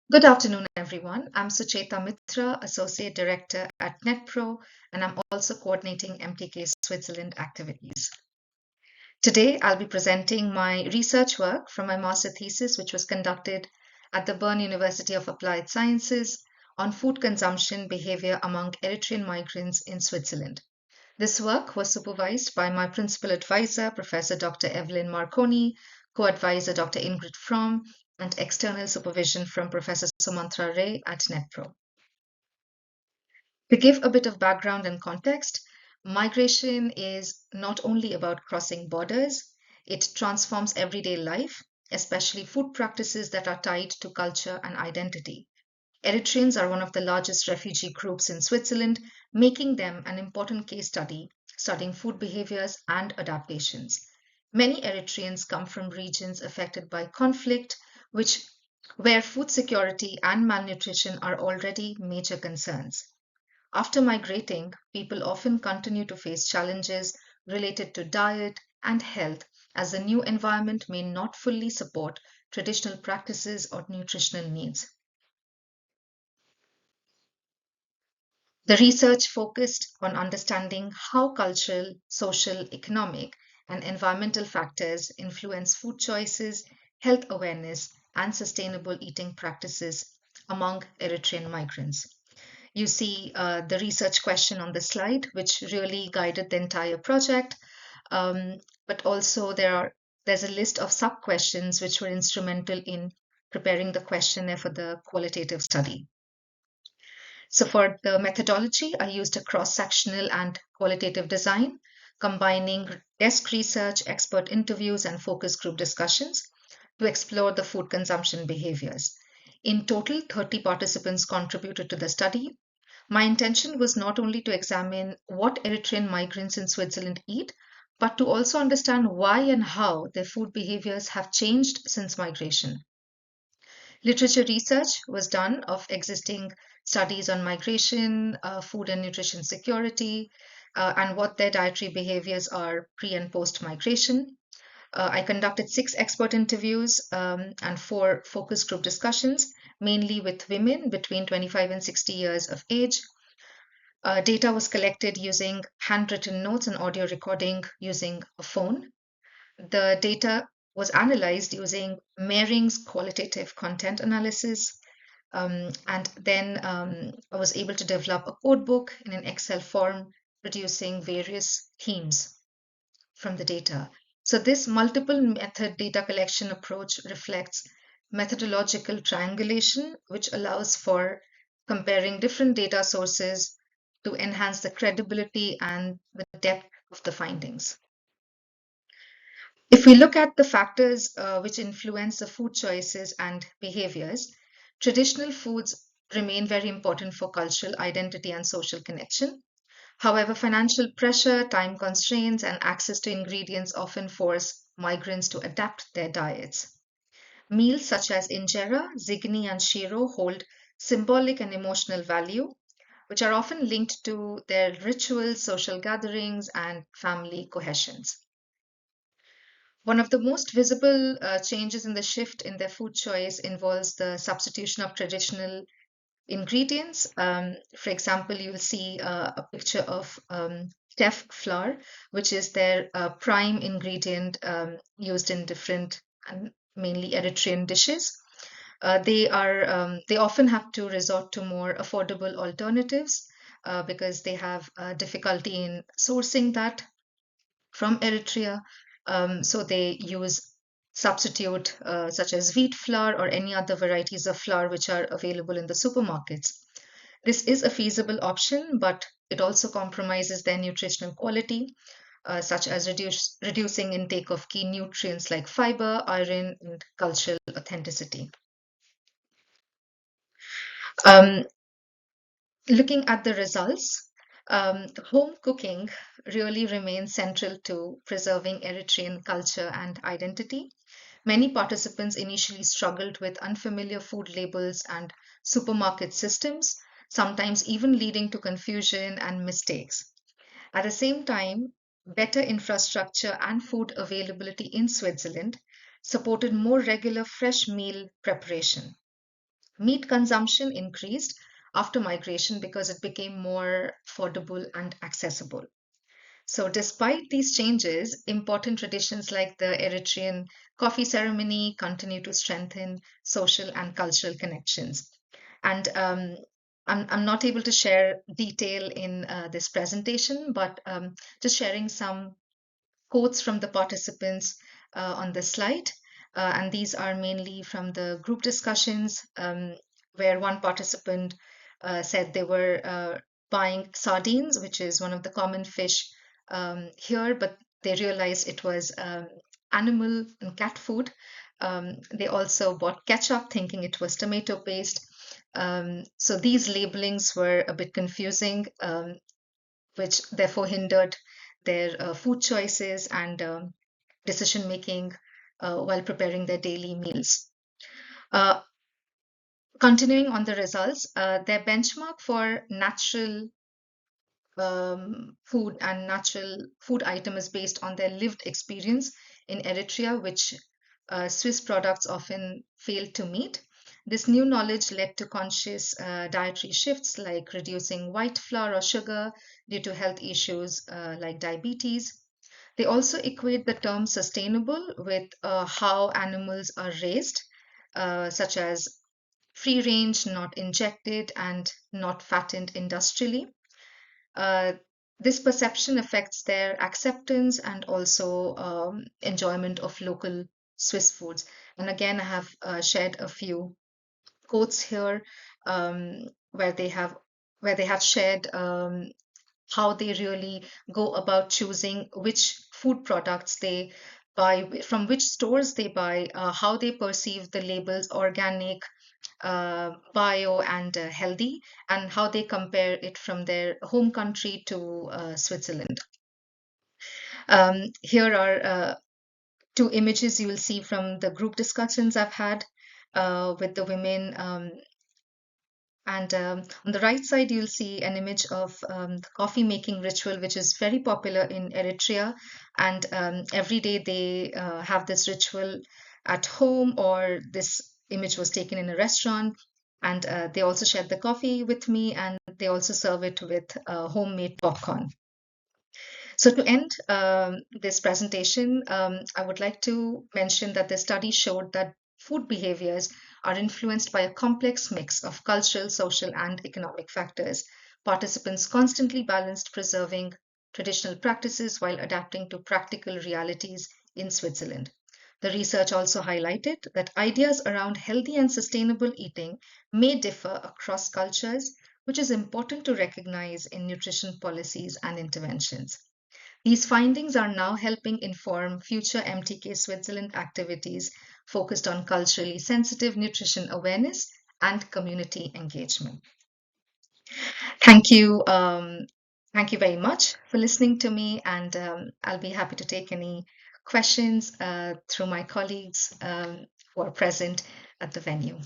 Good afternoon, everyone. I'm Sucheta Mitra, Associate Director at NetPro, and I'm also coordinating MTK Switzerland activities. Today, I'll be presenting my research work from my master thesis, which was conducted at the Bern University of Applied Sciences on food consumption behavior among Eritrean migrants in Switzerland. This work was supervised by my principal advisor, Professor Dr. Evelyn Marconi, co-advisor Dr. Ingrid Fromm, and external supervision from Professor Sumantra Ray at NetPro. To give a bit of background and context, migration is not only about crossing borders, it transforms everyday life, especially food practices that are tied to culture and identity. Eritreans are one of the largest refugee groups in Switzerland, making them an important case study studying food behaviors and adaptations. Many Eritreans come from regions affected by conflict, where food security and malnutrition are already major concerns. After migrating, people often continue to face challenges related to diet and health as the new environment may not fully support traditional practices or nutritional needs. The research focused on understanding how cultural, social, economic, and environmental factors influence food choices, health awareness, and sustainable eating practices among Eritrean migrants. You see the research question on the slide, which really guided the entire project. But also there's a list of sub questions which were instrumental in preparing the questionnaire for the qualitative study. So for the methodology, I used a cross-sectional and qualitative design, combining desk research, expert interviews, and focus group discussions to explore the food consumption behaviors. In total, 30 participants contributed to the study. My intention was not only to examine what Eritrean migrants in Switzerland eat, but to also understand why and how their food behaviors have changed since migration. Literature research was done of existing studies on migration, food and nutrition security, and what their dietary behaviors are pre and post migration. I conducted 6 expert interviews and 4 focus group discussions, mainly with women between 25 and 60 years of age. Data was collected using handwritten notes and audio recording using a phone. The data was analyzed using Mehring's qualitative content analysis, and then I was able to develop a code book in an Excel form, producing various themes from the data. So, this multiple method data collection approach reflects methodological triangulation, which allows for comparing different data sources to enhance the credibility and the depth of the findings. If we look at the factors which influence the food choices and behaviors, traditional foods remain very important for cultural identity and social connection. However, financial pressure, time constraints, and access to ingredients often force migrants to adapt their diets. Meals such as injera, zigni, and shiro hold symbolic and emotional value, which are often linked to their rituals, social gatherings, and family cohesions. One of the most visible changes in the shift in their food choice involves the substitution of traditional ingredients. For example, you will see a picture of teff flour, which is their prime ingredient used in different and mainly Eritrean dishes. They often have to resort to more affordable alternatives because they have difficulty in sourcing that from Eritrea. So they use substitute such as wheat flour or any other varieties of flour which are available in the supermarkets. This is a feasible option, but it also compromises their nutritional quality, such as reducing intake of key nutrients like fiber, iron, and cultural authenticity. Um, Looking at the results, home cooking really remains central to preserving Eritrean culture and identity. Many participants initially struggled with unfamiliar food labels and supermarket systems, sometimes even leading to confusion and mistakes. At the same time, better infrastructure and food availability in Switzerland supported more regular fresh meal preparation. Meat consumption increased after migration because it became more affordable and accessible. So, despite these changes, important traditions like the Eritrean coffee ceremony continue to strengthen social and cultural connections. And I'm not able to share detail in this presentation, but just sharing some quotes from the participants on the slide. And these are mainly from the group discussions, where one participant said they were buying sardines, which is one of the common fish here, but they realized it was animal and cat food. They also bought ketchup, thinking it was tomato paste. So these labelings were a bit confusing, which therefore hindered their food choices and decision making while preparing their daily meals. Uh, Continuing on the results, their benchmark for natural food and natural food item is based on their lived experience in Eritrea, which Swiss products often fail to meet. This new knowledge led to conscious dietary shifts like reducing white flour or sugar due to health issues like diabetes. They also equate the term sustainable with how animals are raised, such as free range, not injected, and not fattened industrially. Uh, this perception affects their acceptance and also enjoyment of local Swiss foods. And again, I have shared a few quotes here where they have shared how they really go about choosing which food products they buy, from which stores they buy, how they perceive the labels organic, bio, and healthy, and how they compare it from their home country to Switzerland. Here are two images you will see from the group discussions I've had with the women. And On the right side, you'll see an image of the coffee making ritual, which is very popular in Eritrea. And every day they have this ritual at home, or this image was taken in a restaurant. And they also shared the coffee with me, and they also serve it with homemade popcorn. So, to end this presentation, I would like to mention that the study showed that food behaviors are influenced by a complex mix of cultural, social, and economic factors. Participants constantly balanced preserving traditional practices while adapting to practical realities in Switzerland. The research also highlighted that ideas around healthy and sustainable eating may differ across cultures, which is important to recognize in nutrition policies and interventions. These findings are now helping inform future MTK Switzerland activities focused on culturally sensitive nutrition awareness and community engagement. Thank you. Thank you very much for listening to me, and I'll be happy to take any questions through my colleagues who are present at the venue.